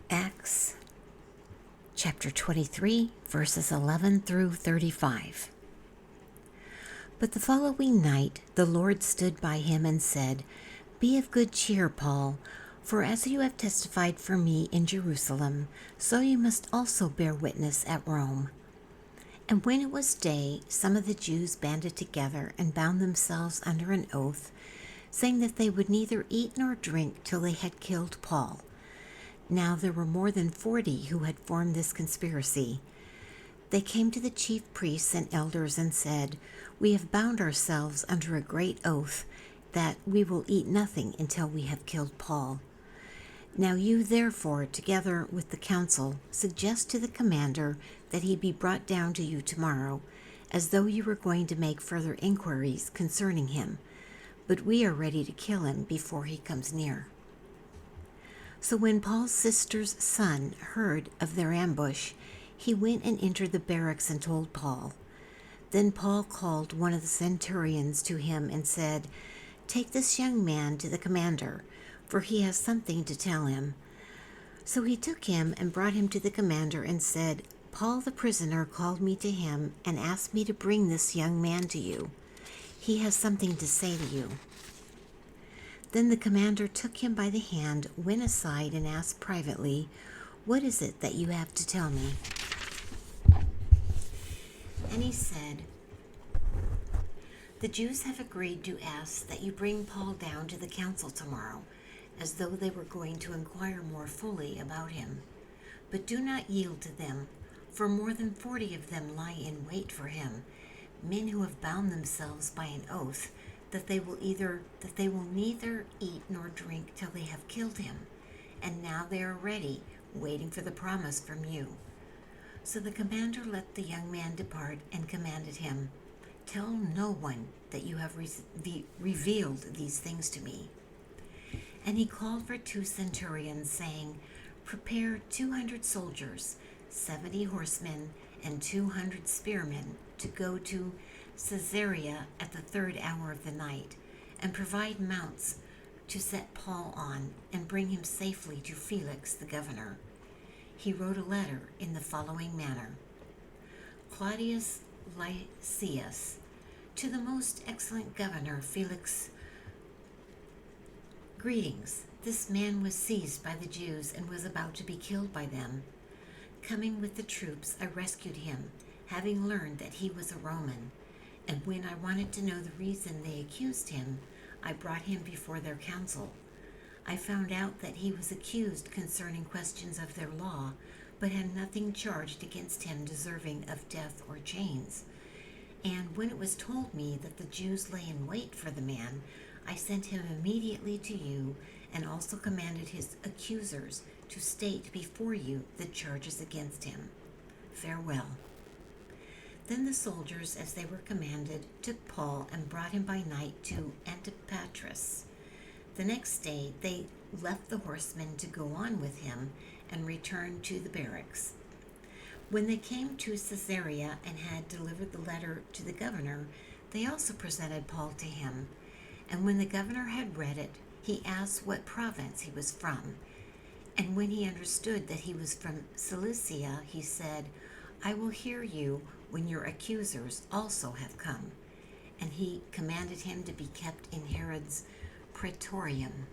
Acts chapter 23, verses 11 through 35. But the following night the Lord stood by him and said, "Be of good cheer, Paul, for as you have testified for me in Jerusalem, so you must also bear witness at Rome." And when it was day, some of the Jews banded together and bound themselves under an oath, saying that they would neither eat nor drink till they had killed Paul. Now there were more than 40 who had formed this conspiracy. They came to the chief priests and elders and said, "We have bound ourselves under a great oath that we will eat nothing until we have killed Paul. Now you therefore, together with the council, suggest to the commander that he be brought down to you tomorrow, as though you were going to make further inquiries concerning him. But we are ready to kill him before he comes near." So when Paul's sister's son heard of their ambush, he went and entered the barracks and told Paul. Then Paul called one of the centurions to him and said, "Take this young man to the commander, for he has something to tell him." So he took him and brought him to the commander and said, "Paul the prisoner called me to him and asked me to bring this young man to you. He has something to say to you." Then the commander took him by the hand, went aside, and asked privately, "What is it that you have to tell me?" And he said, "The Jews have agreed to ask that you bring Paul down to the council tomorrow, as though they were going to inquire more fully about him. But do not yield to them, for more than 40 of them lie in wait for him, men who have bound themselves by an oath that they will neither eat nor drink till they have killed him, and now they are ready, waiting for the promise from you." So the commander let the young man depart and commanded him, "Tell no one that you have revealed these things to me." And he called for 2 centurions, saying, "Prepare 200 soldiers, 70 horsemen, and 200 spearmen to go to Caesarea at the 3rd hour of the night, and provide mounts to set Paul on and bring him safely to Felix the governor." He wrote a letter in the following manner: "Claudius Lysias, to the most excellent governor Felix, greetings. This man was seized by the Jews and was about to be killed by them. Coming with the troops, I rescued him, having learned that he was a Roman. And when I wanted to know the reason they accused him, I brought him before their council. I found out that he was accused concerning questions of their law, but had nothing charged against him deserving of death or chains. And when it was told me that the Jews lay in wait for the man, I sent him immediately to you, and also commanded his accusers to state before you the charges against him. Farewell." Then the soldiers, as they were commanded, took Paul and brought him by night to Antipatris. The next day they left the horsemen to go on with him and returned to the barracks. When they came to Caesarea and had delivered the letter to the governor, they also presented Paul to him. And when the governor had read it, he asked what province he was from. And when he understood that he was from Cilicia, he said, "I will hear you when your accusers also have come." And he commanded him to be kept in Herod's praetorium.